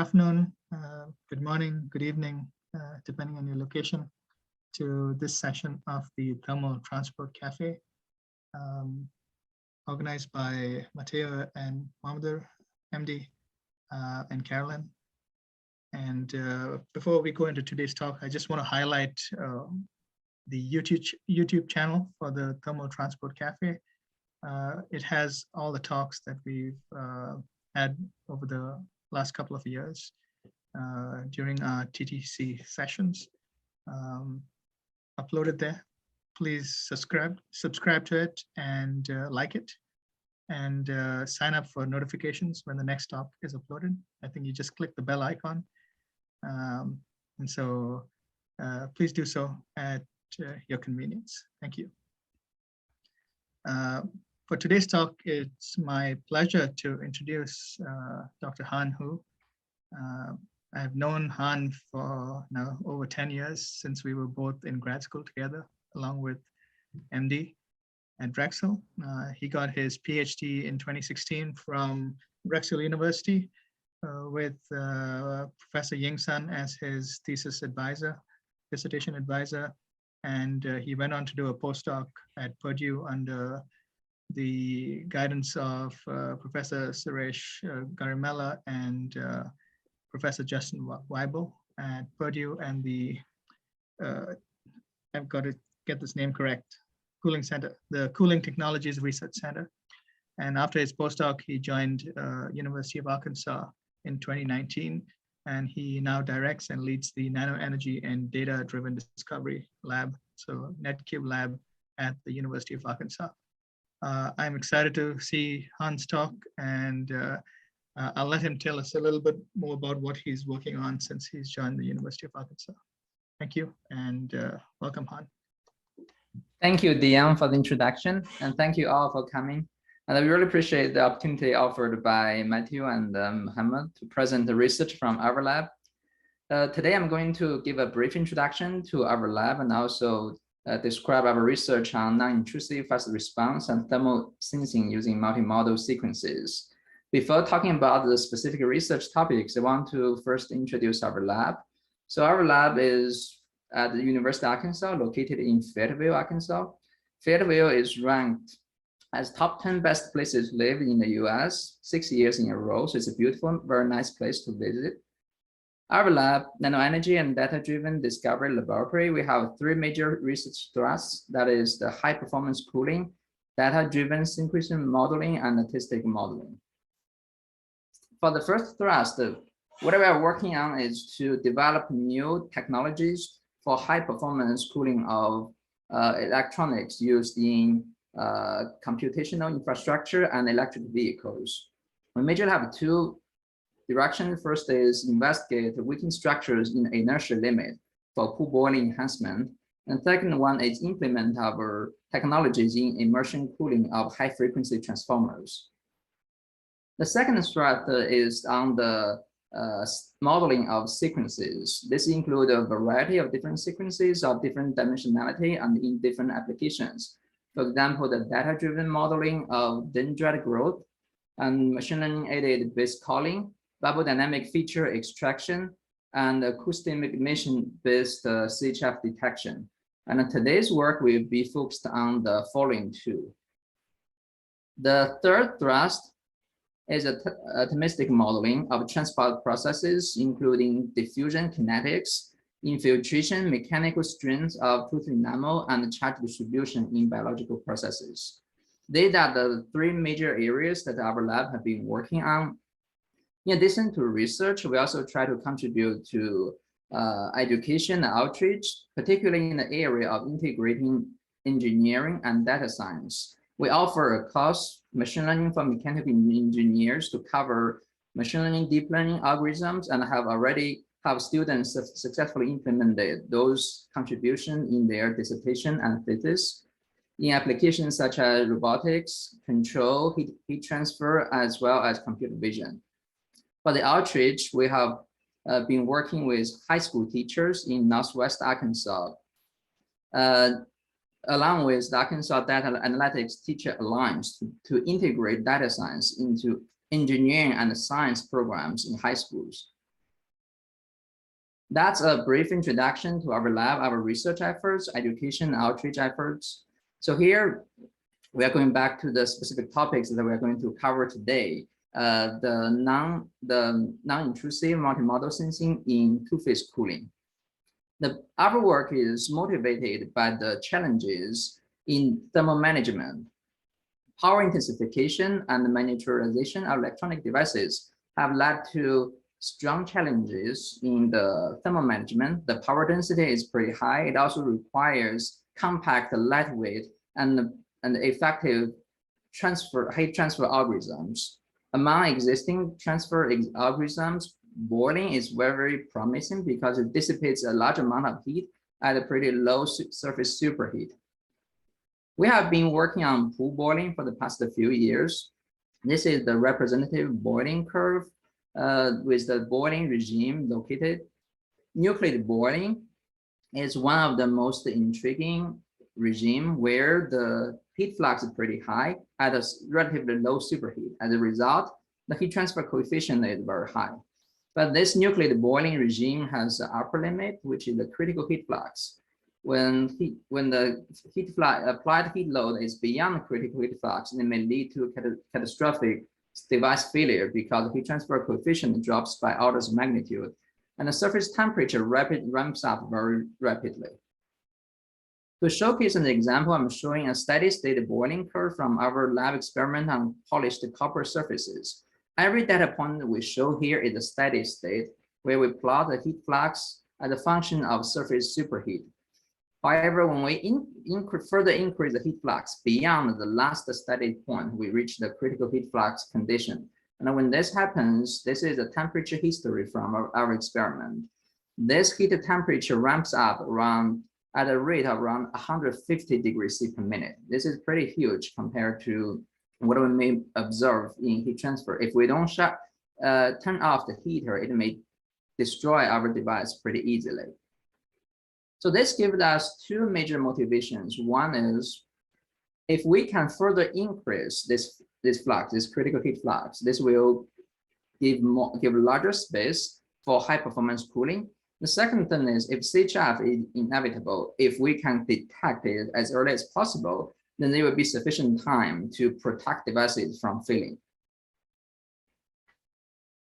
Afternoon, good morning, good evening, depending on your location, to this session of the Thermal Transport Cafe, organized by Matteo and Mohammed, MD, and Carolyn. And before we go into today's talk, I just want to highlight the YouTube channel for the Thermal Transport Cafe. It has all the talks that we've had over the last couple of years during our TTC sessions, uploaded there. Please subscribe to it and like it, and sign up for notifications when the next talk is uploaded. I think you just click the bell icon. And so please do so at your convenience. Thank you. For today's talk, it's my pleasure to introduce Dr. Han Hu. I have known Han for now over 10 years, since we were both in grad school together, along with MD at Drexel. He got his PhD in 2016 from Drexel University with Professor Ying Sun as his dissertation advisor. And he went on to do a postdoc at Purdue under the guidance of Professor 𝗏𝗏 and Professor Justin Weibel at Purdue, and the I've got to get this name correct, Cooling Center, the Cooling Technologies Research Center. And after his postdoc, he joined University of Arkansas in 2019, and he now directs and leads the Nano Energy and Data-Driven Discovery Lab, so NetCube Lab at the University of Arkansas. I'm excited to see Han's talk, and I'll let him tell us a little bit more about what he's working on since he's joined the University of Arkansas. Thank you, and welcome, Han. Thank you, Dion, for the introduction, and thank you all for coming. And I really appreciate the opportunity offered by Matthew and Mohammed to present the research from our lab. Today, I'm going to give a brief introduction to our lab and also describe our research on non-intrusive fast response and thermal sensing using multimodal sequences. Before talking about the specific research topics, I want to first introduce our lab. So our lab is at the University of Arkansas, located in Fayetteville, Arkansas. Fayetteville is ranked as top 10 best places to live in the US 6 years in a row. So it's a beautiful, very nice place to visit. Our lab, Nano Energy and Data-Driven Discovery Laboratory, we have three major research thrusts. That is the high performance cooling, data-driven synchronized modeling, and acoustic modeling. For the first thrust, what we are working on is to develop new technologies for high performance cooling of electronics used in computational infrastructure and electric vehicles. We majorly have two direction. First is investigate weakening structures in inertia limit for pool boiling enhancement. And second one is implement our technologies in immersion cooling of high frequency transformers. The second thrust is on the modeling of sequences. This includes a variety of different sequences of different dimensionality and in different applications. For example, the data-driven modeling of dendrite growth and machine learning aided base calling, bubble dynamic feature extraction, and acoustic emission-based CHF detection. And today's work will be focused on the following two. The third thrust is atomistic modeling of transport processes, including diffusion kinetics, infiltration, mechanical strength of tooth enamel, and charge distribution in biological processes. These are the three major areas that our lab have been working on. In addition to research, we also try to contribute to education and outreach, particularly in the area of integrating engineering and data science. We offer a course, Machine Learning for Mechanical Engineers, to cover machine learning, deep learning algorithms, and have students successfully implemented those contributions in their dissertation and thesis in applications such as robotics, control, heat transfer, as well as computer vision. For the outreach, we have been working with high school teachers in Northwest Arkansas, along with the Arkansas Data Analytics Teacher Alliance to integrate data science into engineering and science programs in high schools. That's a brief introduction to our lab, our research efforts, education, outreach efforts. So here we are going back to the specific topics that we are going to cover today. The non-intrusive multimodal sensing in two-phase cooling. Our work is motivated by the challenges in thermal management. Power intensification and the miniaturization of electronic devices have led to strong challenges in the thermal management. The power density is pretty high. It also requires compact, lightweight, and effective heat transfer algorithms. Among existing transfer algorithms, boiling is very promising because it dissipates a large amount of heat at a pretty low surface superheat. We have been working on pool boiling for the past few years. This is the representative boiling curve with the boiling regime located. Nucleated boiling is one of the most intriguing regime where the heat flux is pretty high at a relatively low superheat. As a result, the heat transfer coefficient is very high. But this nucleated boiling regime has an upper limit, which is the critical heat flux. When the applied heat load is beyond critical heat flux, it may lead to catastrophic device failure because the heat transfer coefficient drops by orders of magnitude, and the surface temperature ramps up very rapidly. To showcase an example, I'm showing a steady-state boiling curve from our lab experiment on polished copper surfaces. Every data point we show here is a steady state, where we plot the heat flux as a function of surface superheat. However, when we further increase the heat flux beyond the last steady point, we reach the critical heat flux condition. And when this happens, this is a temperature history from our experiment. This heat temperature ramps up at a rate of around 150 degrees C per minute. This is pretty huge compared to what we may observe in heat transfer. If we don't turn off the heater, it may destroy our device pretty easily. So this gives us two major motivations. One is, if we can further increase this flux, this critical heat flux, this will give larger space for high performance cooling. The second thing is, if CHF is inevitable, if we can detect it as early as possible, then there will be sufficient time to protect devices from failing.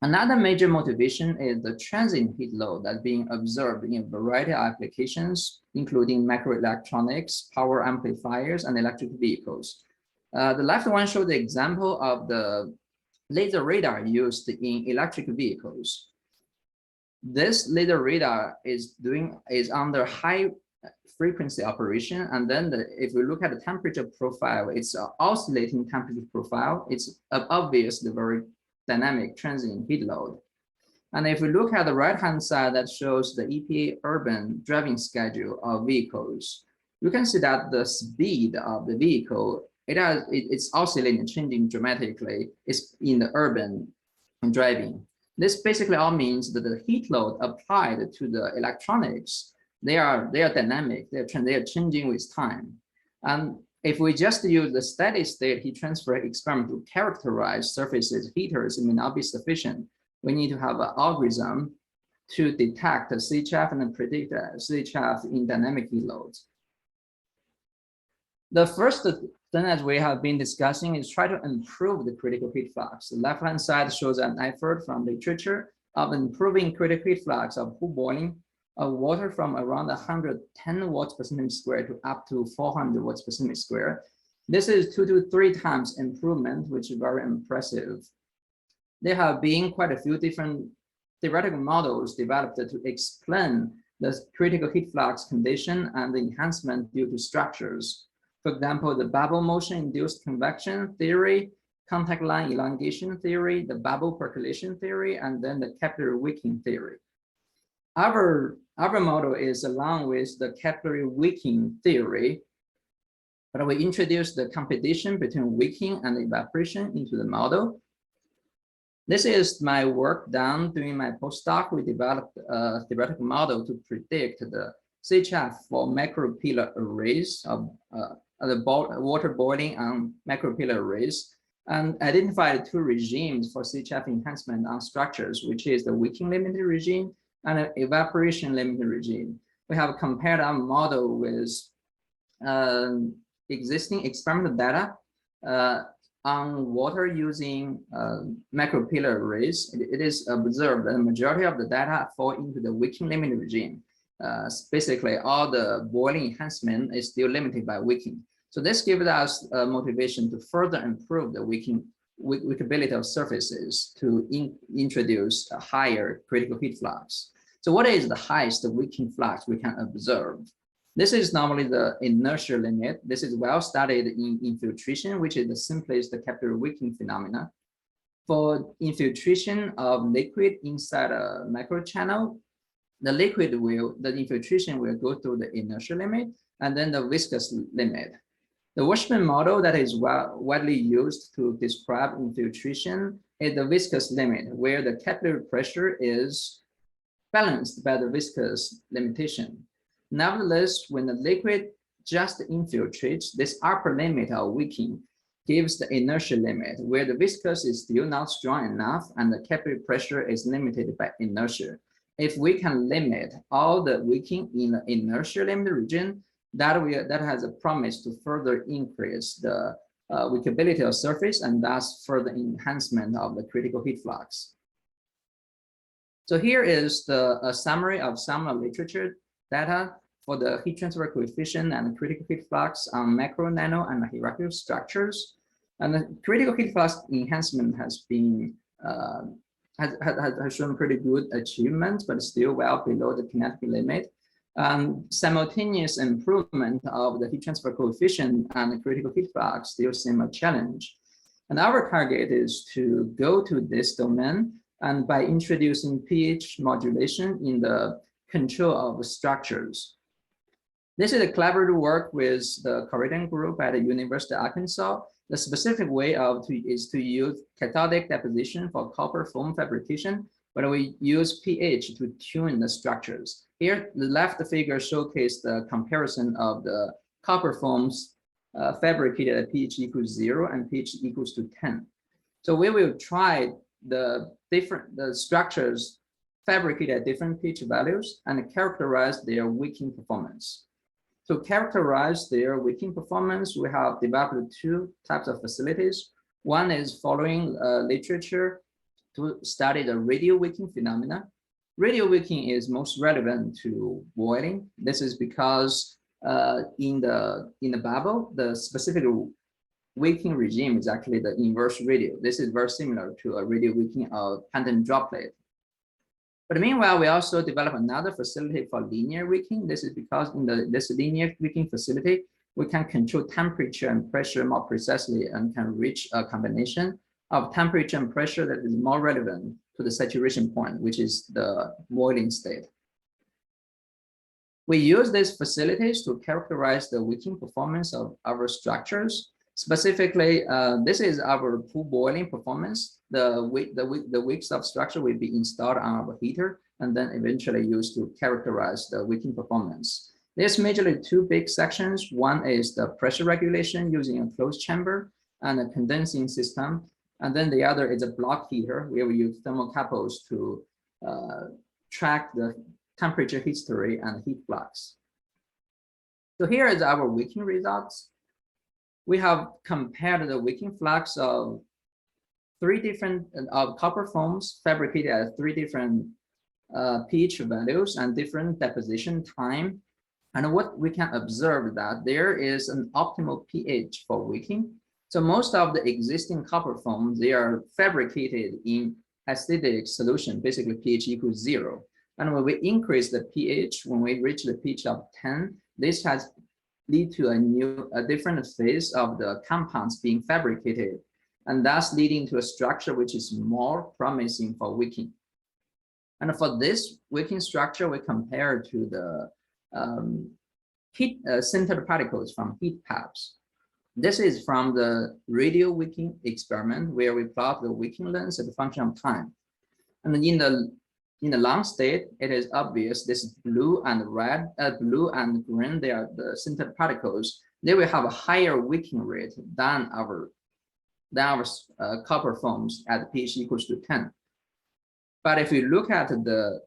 Another major motivation is the transient heat load that's being observed in a variety of applications, including microelectronics, power amplifiers, and electric vehicles. The left one shows the example of the laser radar used in electric vehicles. This laser radar is under high frequency operation, and then if we look at the temperature profile, it's an oscillating temperature profile. It's obviously very dynamic transient heat load. And if we look at the right-hand side, that shows the EPA urban driving schedule of vehicles, you can see that the speed of the vehicle, it's oscillating, changing dramatically. It's in the urban driving. This basically all means that the heat load applied to the electronics, they are dynamic. They are changing with time. And if we just use the steady state heat transfer experiment to characterize surfaces, heaters, it may not be sufficient. We need to have an algorithm to detect the CHF and predict CHF in dynamic heat loads. The first thing that we have been discussing is try to improve the critical heat flux. The left-hand side shows an effort from literature of improving critical heat flux of pool boiling of water from around 110 watts per centimeter square to up to 400 watts per centimeter square. This is 2 to 3 times improvement, which is very impressive. There have been quite a few different theoretical models developed to explain the critical heat flux condition and the enhancement due to structures. For example, the bubble motion-induced convection theory, contact line elongation theory, the bubble percolation theory, and then the capillary wicking theory. Our model is along with the capillary wicking theory, but we introduced the competition between wicking and evaporation into the model. This is my work done during my postdoc. We developed a theoretical model to predict the CHF for macropillar arrays of the water boiling on macropillar arrays, and identified 2 regimes for CHF enhancement on structures, which is the wicking limited regime and an evaporation limiting regime. We have compared our model with existing experimental data on water using micropillar arrays. It is observed that the majority of the data fall into the wicking limiting regime. Basically, all the boiling enhancement is still limited by wicking. So this gives us motivation to further improve the wickability of surfaces to introduce a higher critical heat flux. So what is the highest wicking flux we can observe? This is normally the inertial limit. This is well studied in infiltration, which is the simplest capillary wicking phenomena. For infiltration of liquid inside a microchannel, the infiltration will go through the inertial limit and then the viscous limit. The Washburn model that is widely used to describe infiltration is the viscous limit, where the capillary pressure is balanced by the viscous limitation. Nevertheless, when the liquid just infiltrates, this upper limit of wicking gives the inertial limit, where the viscous is still not strong enough and the capillary pressure is limited by inertia. If we can limit all the wicking in the inertial limit region, that has a promise to further increase the wickability of surface and thus further enhancement of the critical heat flux. So here is a summary of some literature data for the heat transfer coefficient and critical heat flux on macro, nano, and hierarchical structures. And the critical heat flux enhancement has been has shown pretty good achievements, but still well below the kinetic limit. Simultaneous improvement of the heat transfer coefficient and the critical heat flux still seem a challenge. And our target is to go to this domain and by introducing pH modulation in the control of structures. This is a collaborative work with the Korean group at the University of Arkansas. The specific way is to use cathodic deposition for copper foam fabrication, but we use pH to tune the structures. Here, the left figure showcases the comparison of the copper foams fabricated at pH equals 0 and pH equals to 10. So we will try the structures fabricated at different pH values and characterize their wicking performance. To characterize their wicking performance, we have developed two types of facilities. One is following literature to study the radial wicking phenomena. Radial wicking is most relevant to boiling. This is because in the bubble, the specific wicking regime is actually the inverse radial. This is very similar to a radial wicking of Pantone droplet. But meanwhile, we also develop another facility for linear wicking. This is because in this linear wicking facility, we can control temperature and pressure more precisely and can reach a combination of temperature and pressure that is more relevant to the saturation point, which is the boiling state. We use these facilities to characterize the wicking performance of our structures. Specifically, this is our pool boiling performance. The wicks of structure will be installed on our heater and then eventually used to characterize the wicking performance. There's majorly two big sections. One is the pressure regulation using a closed chamber and a condensing system. And then the other is a block heater where we use thermocouples to track the temperature history and heat flux. So here is our wicking results. We have compared the wicking flux of copper foams fabricated at 3 different pH values and different deposition time. And what we can observe that there is an optimal pH for wicking. So most of the existing copper foams, they are fabricated in acidic solution, basically pH equals 0. And when we increase the pH, when we reach the pH of 10, this has lead to a different phase of the compounds being fabricated, and thus leading to a structure which is more promising for wicking. And for this wicking structure, we compare to the heat sintered particles from heat pipes. This is from the radial wicking experiment where we plot the wicking length as a function of time. And in the long state, it is obvious this blue and red, blue and green, they are the sintered particles. They will have a higher wicking rate than our copper foams at pH equals to 10. But if you look at the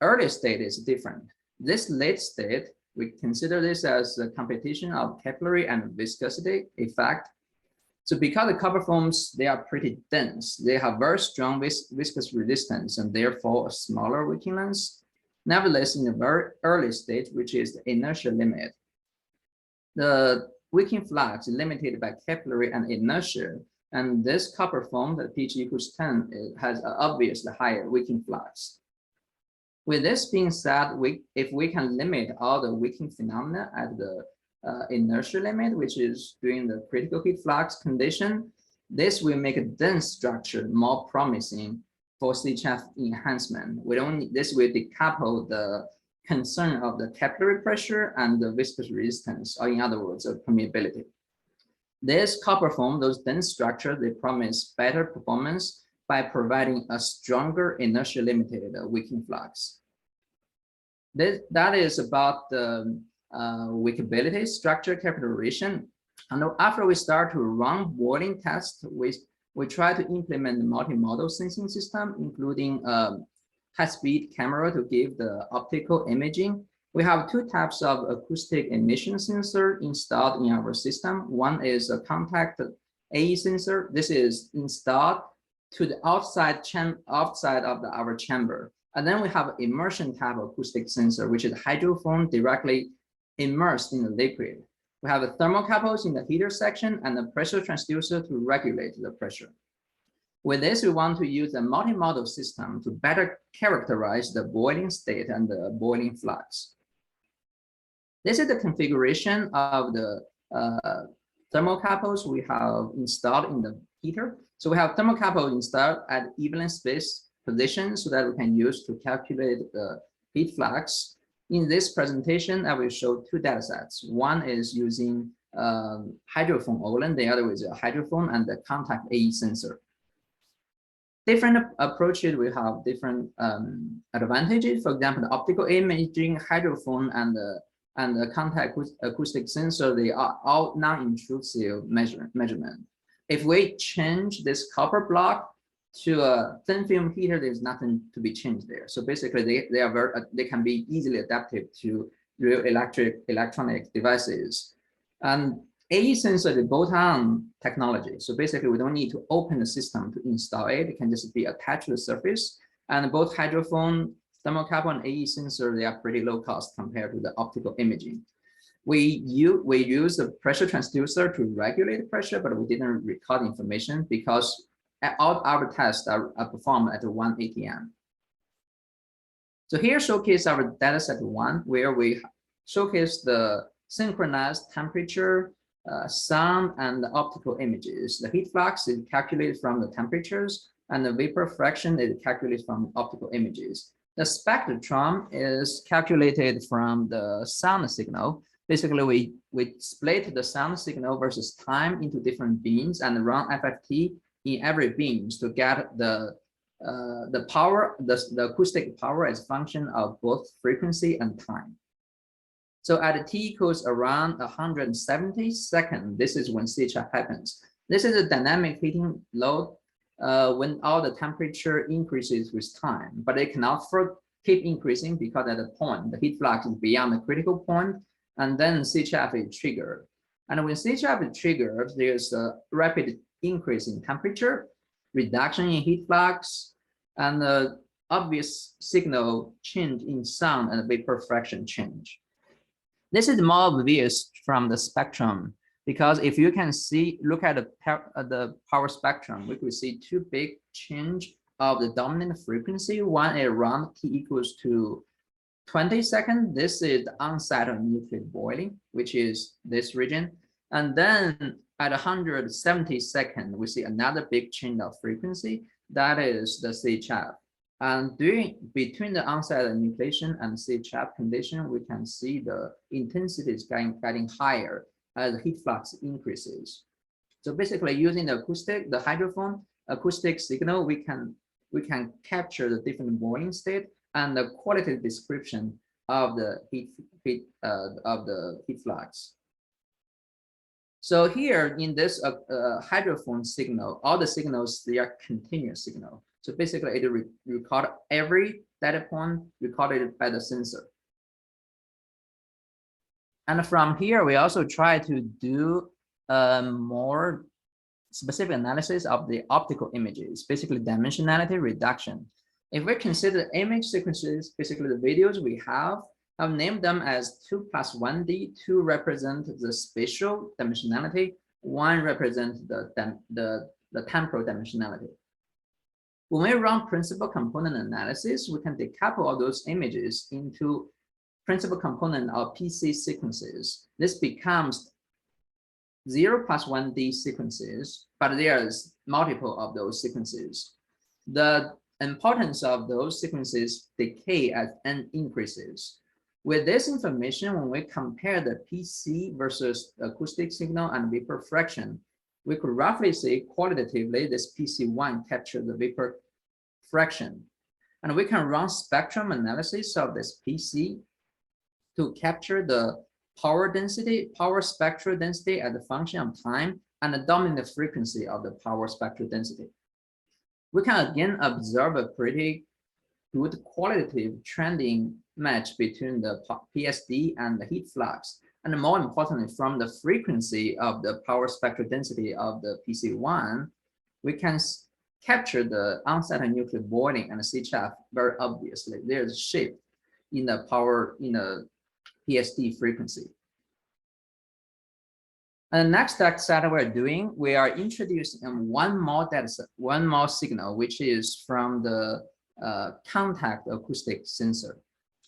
early state is different. This late state, we consider this as a competition of capillary and viscosity effect. So because the copper foams, they are pretty dense, they have very strong viscous resistance and therefore a smaller wicking length. Nevertheless, in the very early state, which is the inertia limit, the wicking flux is limited by capillary and inertia, and this copper foam, the pH equals 10, it has an obviously higher wicking flux. With this being said, if we can limit all the wicking phenomena at the inertia limit, which is during the critical heat flux condition, this will make a dense structure more promising for CHF enhancement. This will decouple the concern of the capillary pressure and the viscous resistance, or in other words, the permeability. This copper foam, those dense structures, they promise better performance by providing a stronger inertia limited wicking flux. That is about the wickability, structure calculation. And after we start to run boiling tests, we try to implement the multimodal sensing system, including high-speed camera to give the optical imaging. We have two types of acoustic emission sensor installed in our system. One is a contact AE sensor. This is installed to the outside of our chamber. And then we have immersion type acoustic sensor, which is hydrophone directly immersed in the liquid. We have the thermocouples in the heater section and the pressure transducer to regulate the pressure. With this, we want to use a multimodal system to better characterize the boiling state and the boiling flux. This is the configuration of the thermocouples we have installed in the heater. So we have thermocouples installed at evenly spaced positions so that we can use to calculate the heat flux. In this presentation, I will show two data sets. One is using hydrophone Olin, the other is a hydrophone and the contact AE sensor. Different approaches will have different advantages. For example, the optical imaging, hydrophone, and the contact acoustic sensor, they are all non-intrusive measurement. If we change this copper block to a thin film heater, there's nothing to be changed there. So basically, they can be easily adaptive to real electronic devices. And AE sensor is bolt-on technology. So basically, we don't need to open the system to install it. It can just be attached to the surface. And both hydrophone, thermocouple, and AE sensor, they are pretty low cost compared to the optical imaging. We use the pressure transducer to regulate the pressure, but we didn't record information because all our tests are performed at 1 ATM. So here showcase our dataset 1, where we showcase the synchronized temperature, sound, and optical images. The heat flux is calculated from the temperatures, and the vapor fraction is calculated from optical images. The spectrum is calculated from the sound signal. Basically, we split the sound signal versus time into different beams and run FFT in every beams to get the power, the acoustic power as function of both frequency and time. So at t equals around 170 seconds, this is when CHF happens. This is a dynamic heating load when all the temperature increases with time, but it cannot keep increasing because at the point, the heat flux is beyond the critical point, and then CHF is triggered. And when CHF is triggered, there's a rapid increase in temperature, reduction in heat flux, and the obvious signal change in sound and vapor fraction change. This is more obvious from the spectrum because if you can look at the power spectrum, we could see two big change of the dominant frequency. One is around t equals to 20 seconds. This is the onset of nuclear boiling, which is this region. And then at 170 seconds, we see another big change of frequency. That is the CHF. And between the onset of nucleation and CHF condition, we can see the intensity is getting higher as the heat flux increases. So basically, using the hydrophone acoustic signal, we can capture the different boiling state and the qualitative description of the heat flux. So here in this hydrophone signal, all the signals, they are continuous signal. So basically, it record every data point recorded by the sensor. And from here, we also try to do more specific analysis of the optical images, basically dimensionality reduction. If we consider image sequences, basically the videos we have, I've named them as 2 + 1D. 2 represent the spatial dimensionality, 1 represents the temporal dimensionality. When we run principal component analysis, we can decouple all those images into principal component of PC sequences. This becomes 0 + 1D sequences, but there's multiple of those sequences. The importance of those sequences decay as n increases. With this information, when we compare the PC versus acoustic signal and vapor fraction, we could roughly say qualitatively this PC1 captured the vapor fraction. And we can run spectrum analysis of this PC to capture the power density, power spectral density as a function of time, and the dominant frequency of the power spectral density. We can again observe a pretty good qualitative trending match between the PSD and the heat flux, and more importantly, from the frequency of the power spectral density of the PC1, we can capture the onset of nuclear boiling and the CHF very obviously. There's a shift in the power in the PSD frequency. And the next data set we're doing, we are introducing one more data set, one more signal, which is from the contact acoustic sensor.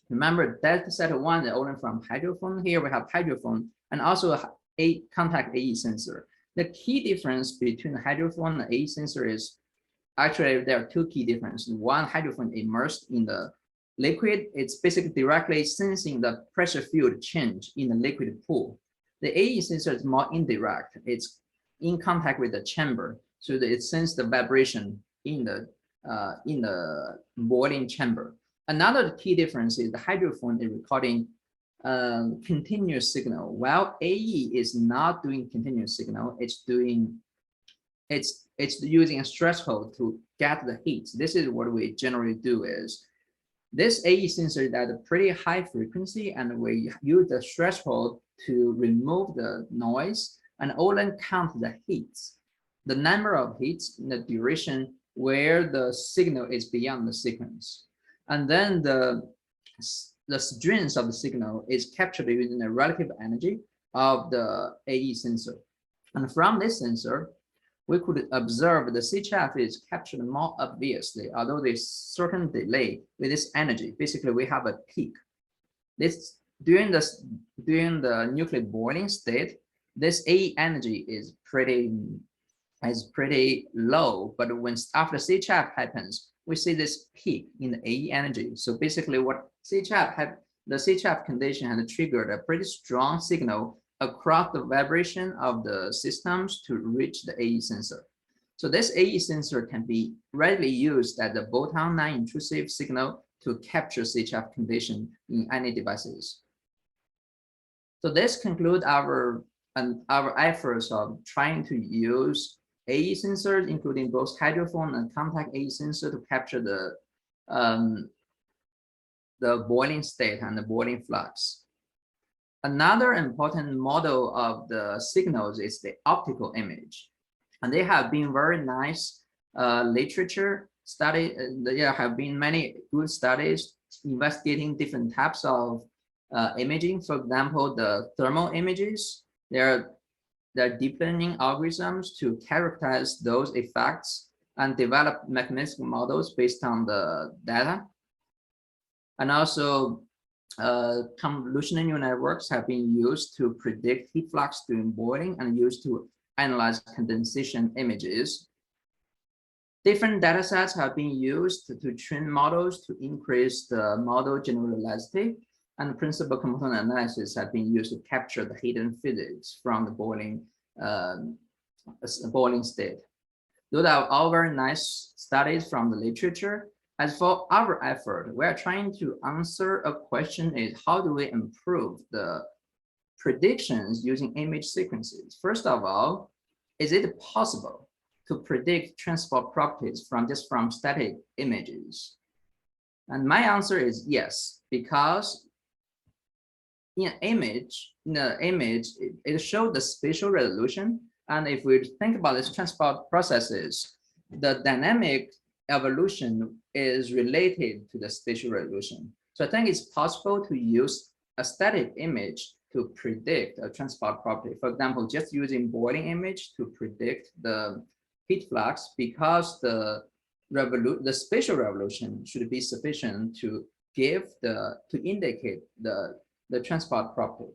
Remember, data set 1 is only from hydrophone. Here we have hydrophone and also a contact AE sensor. The key difference between the hydrophone and AE sensor is actually there are 2 key differences. One, hydrophone immersed in the liquid. It's basically directly sensing the pressure field change in the liquid pool. The AE sensor is more indirect. It's in contact with the chamber, so that it senses the vibration in the boiling chamber. Another key difference is the hydrophone is recording continuous signal, while AE is not doing continuous signal. It's using a threshold to get the heat. This is what we generally do is this AE sensor is at a pretty high frequency, and we use the threshold to remove the noise and only count the heats, the number of heats in the duration where the signal is beyond the sequence. And then the strength of the signal is captured using the relative energy of the AE sensor. And from this sensor, we could observe the CHF is captured more obviously, although there's certain delay with this energy. Basically, we have a peak. This during the nuclear boiling state, this AE energy is pretty low, but when after CHF happens, we see this peak in the AE energy. So basically, what the CHF condition has triggered a pretty strong signal across the vibration of the systems to reach the AE sensor. So this AE sensor can be readily used as a bolt-on non-intrusive signal to capture CHF condition in any devices. So this concludes our efforts of trying to use AE sensors, including both hydrophone and contact AE sensor, to capture the boiling state and the boiling flux. Another important model of the signals is the optical image, and there have been very nice literature study. There have been many good studies investigating different types of imaging. For example, the thermal images. There are deep learning algorithms to characterize those effects and develop mechanistic models based on the data. And also, convolutional neural networks have been used to predict heat flux during boiling and used to analyze condensation images. Different data sets have been used to train models to increase the model generalizability, and principal component analysis have been used to capture the hidden physics from the boiling state. Those are all very nice studies from the literature. As for our effort, we are trying to answer a question is how do we improve the predictions using image sequences? First of all, is it possible to predict transport properties from static images? And my answer is yes, because in the image, it showed the spatial resolution. And if we think about these transport processes, the dynamic evolution is related to the spatial resolution. So I think it's possible to use a static image to predict a transport property. For example, just using boiling image to predict the heat flux, because the spatial revolution should be sufficient to indicate the transport property.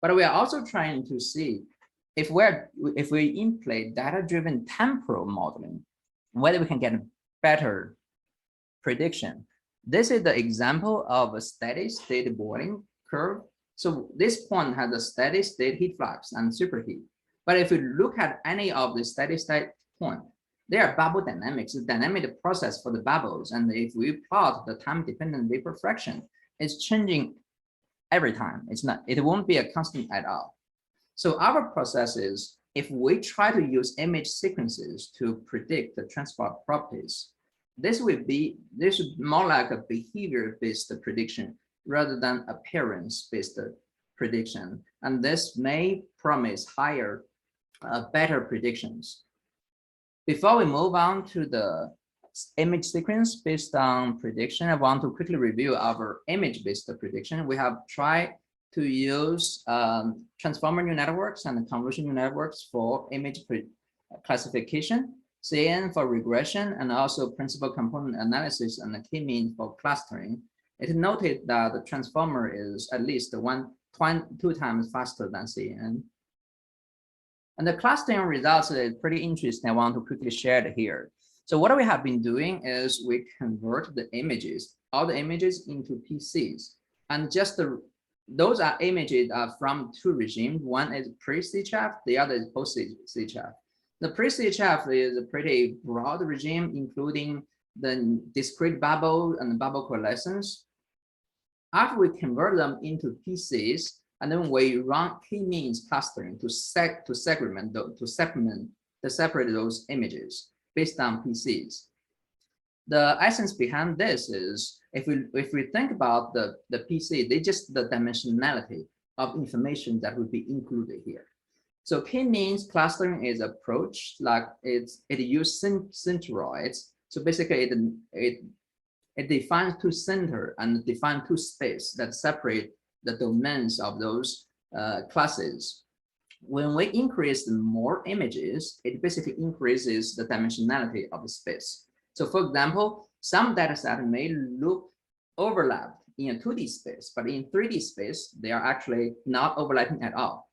But we are also trying to see if we employ data-driven temporal modeling, whether we can get a better prediction. This is the example of a steady state boiling curve. So this point has a steady state heat flux and superheat. But if you look at any of the steady state point, there are bubble dynamics, the dynamic process for the bubbles. And if we plot the time-dependent vapor fraction, it's changing every time. It won't be a constant at all. So our process is, if we try to use image sequences to predict the transport properties, this is more like a behavior-based prediction rather than appearance-based prediction. And this may promise higher, better predictions. Before we move on to the image sequence based on prediction, I want to quickly review our image-based prediction. We have tried to use transformer neural networks and convolution neural networks for image classification, CN for regression, and also principal component analysis and the k-means for clustering. It noted that the transformer is at least 2 times faster than CN. And the clustering results is pretty interesting. I want to quickly share it here. So what we have been doing is we convert the images, all the images into PCs, and just those are images from 2 regimes. One is pre-CHF, the other is post-CHF. The pre-CHF is a pretty broad regime, including the discrete bubble and the bubble coalescence. After we convert them into PCs, and then we run k-means clustering to separate those images based on PCs. The essence behind this is, if we think about the PC, they just the dimensionality of information that would be included here. So k-means clustering is approach like it uses centroids. So basically it defines 2 center and defines 2 space that separate the domains of those classes. When we increase more images, it basically increases the dimensionality of the space. So for example, some data set may look overlapped in a 2D space, but in 3D space, they are actually not overlapping at all.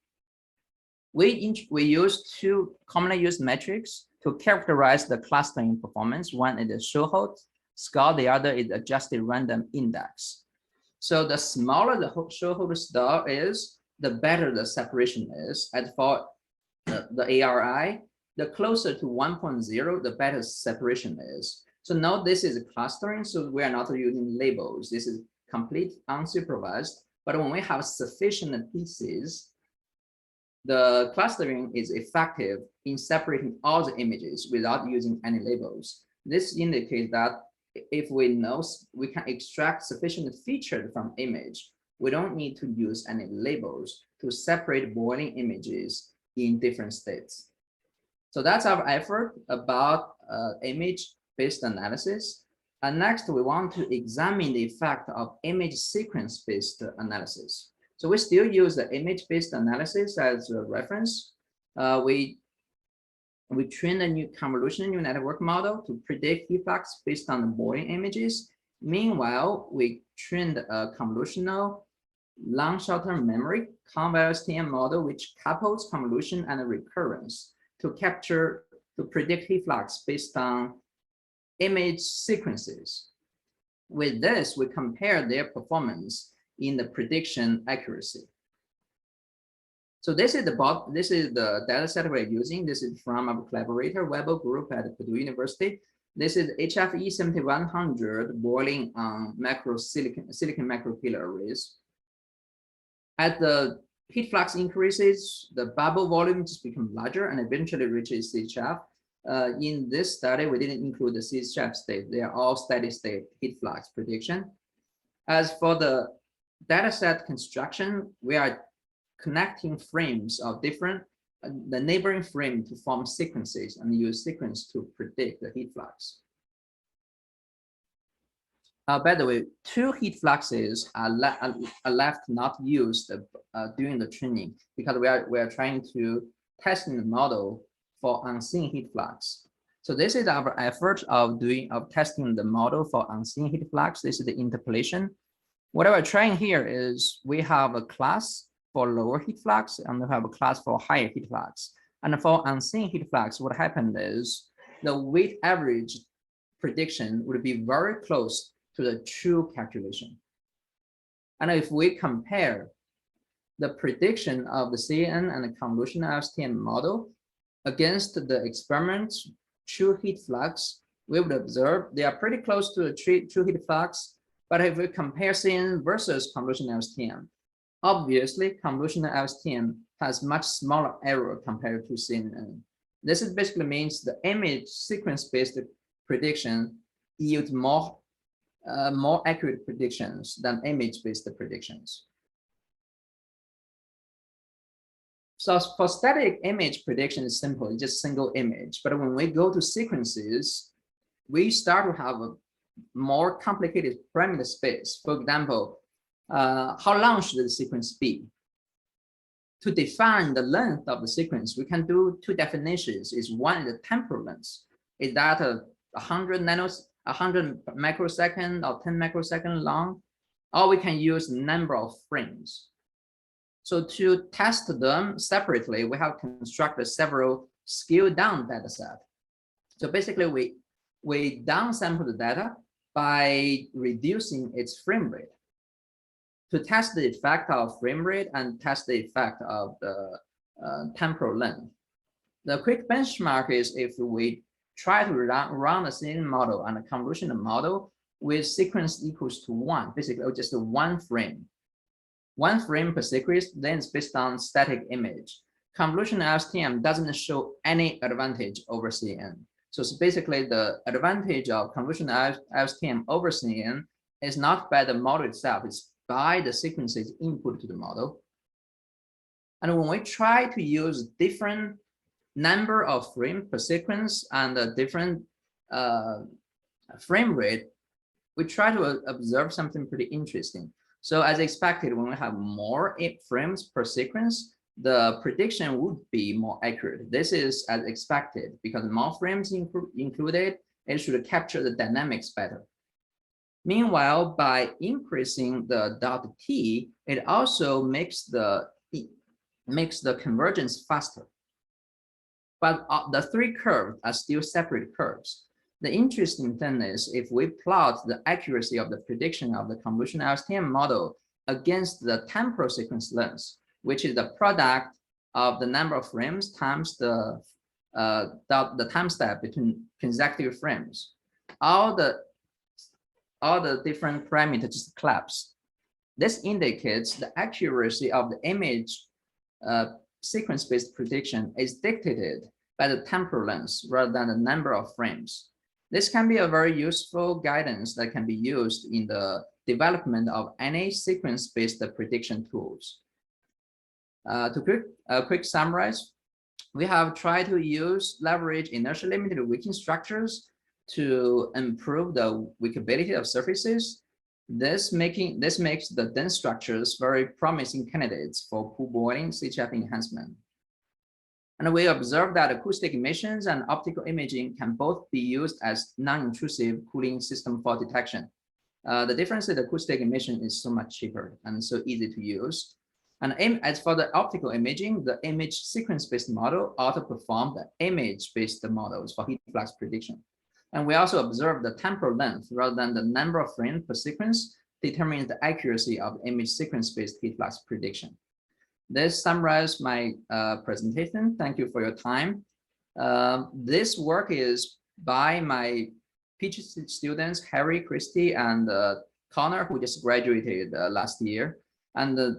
We use 2 commonly used metrics to characterize the clustering performance. One is the �-Hult score, the other is adjusted random index. So the smaller the �-Hult star is, the better the separation is. As for the ARI, the closer to 1.0, the better separation is. So now this is clustering, so we are not using labels. This is complete unsupervised. But when we have sufficient pieces, the clustering is effective in separating all the images without using any labels. This indicates that if we know we can extract sufficient features from image, we don't need to use any labels to separate boiling images in different states. So that's our effort about image-based analysis. And next, we want to examine the effect of image sequence-based analysis. So we still use the image-based analysis as a reference. We train a new convolution neural network model to predict heat flux based on the boiling images. Meanwhile, we trained a convolutional long short-term memory convolution model which couples convolution and recurrence to predict heat flux based on image sequences. With this, we compare their performance in the prediction accuracy. So this is the data set we're using. This is from our collaborator 𝗏𝗏 group at Purdue University. This is HFE-7100 boiling on silicon macropillar arrays. As the heat flux increases, the bubble volume just becomes larger and eventually reaches CHF. in this study, we didn't include the cis-Chef state. They are all steady state heat flux prediction. As for the dataset construction, we are connecting frames of different, the neighboring frame to form sequences and use sequence to predict the heat flux. By the way, 2 heat fluxes are left not used during the training because we are trying to test the model for unseen heat flux. So this is our effort of testing the model for unseen heat flux. This is the interpolation. What we're trying here is we have a class for lower heat flux and we have a class for higher heat flux. And for unseen heat flux, what happened is the weight average prediction would be very close to the true calculation. And if we compare the prediction of the CN and the convolutional LSTM model against the experiment's true heat flux, we would observe they are pretty close to the true heat flux. But if we compare CN versus convolutional LSTM, obviously convolutional LSTM has much smaller error compared to CNN. This is basically means the image sequence-based prediction yields more accurate predictions than image-based predictions. So for static image prediction, it's simple, it's just single image. But when we go to sequences, we start to have a more complicated parameter space. For example, how long should the sequence be? To define the length of the sequence, we can do 2 definitions. Is one the temporal length. Is that 100 microsecond or 10 microsecond long? Or we can use number of frames. So to test them separately, we have constructed several scaled down data set. So basically we downsample the data by reducing its frame rate to test the effect of frame rate and test the effect of the temporal length. The quick benchmark is if we try to run the CNN model and a convolutional model with sequence equals to 1, basically just 1 frame. 1 frame per sequence, then it's based on static image. Convolutional LSTM doesn't show any advantage over CNN. So it's basically the advantage of convolutional LSTM over CNN is not by the model itself, it's by the sequences input to the model. And when we try to use different number of frames per sequence and a different frame rate, we try to observe something pretty interesting. So as expected, when we have more frames per sequence, the prediction would be more accurate. This is as expected because more frames included, it should capture the dynamics better. Meanwhile, by increasing the ∆T, it also makes the convergence faster. But the 3 curves are still separate curves. The interesting thing is if we plot the accuracy of the prediction of the convolutional LSTM model against the temporal sequence length, which is the product of the number of frames times the time step between consecutive frames, all the different parameters just collapse. This indicates the accuracy of the image sequence-based prediction is dictated by the temporal length rather than the number of frames. This can be a very useful guidance that can be used in the development of any sequence-based prediction tools. To quick summarize, we have tried to leverage inertial limited wicking structures to improve the wickability of surfaces. This makes the dense structures very promising candidates for pool boiling CHF enhancement. And we observed that acoustic emissions and optical imaging can both be used as non-intrusive cooling system fault detection. The difference is the acoustic emission is so much cheaper and so easy to use. And as for the optical imaging, the image sequence-based model outperformed the image-based models for heat flux prediction. And we also observed the temporal length rather than the number of frames per sequence determines the accuracy of image sequence-based heat flux prediction. This summarizes my presentation. Thank you for your time. This work is by my PhD students, Harry, Christy, and Connor, who just graduated last year. And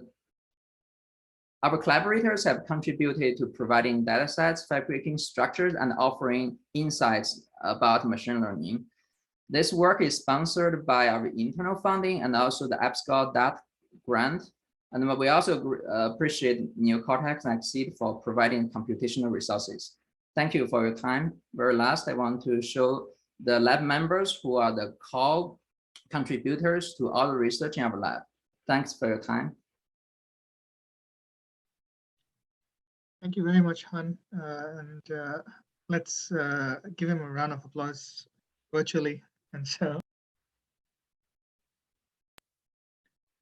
Our collaborators have contributed to providing datasets, fabricating structures, and offering insights about machine learning. This work is sponsored by our internal funding and also the 𝗥𝗲 grant. And we also appreciate NeoCortex and 𝗥𝗲 for providing computational resources. Thank you for your time. Very last, I want to show the lab members who are the core contributors to all the research in our lab. Thanks for your time. Thank you very much, Han. Let's give him a round of applause virtually. And so,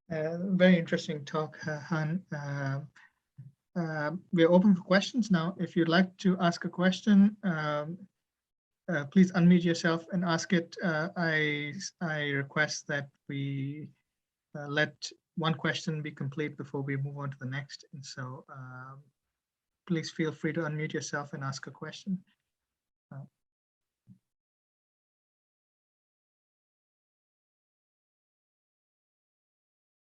very interesting talk, Han. We're open for questions now. If you'd like to ask a question, please unmute yourself and ask it. I request that we let one question be complete before we move on to the next. And so please feel free to unmute yourself and ask a question.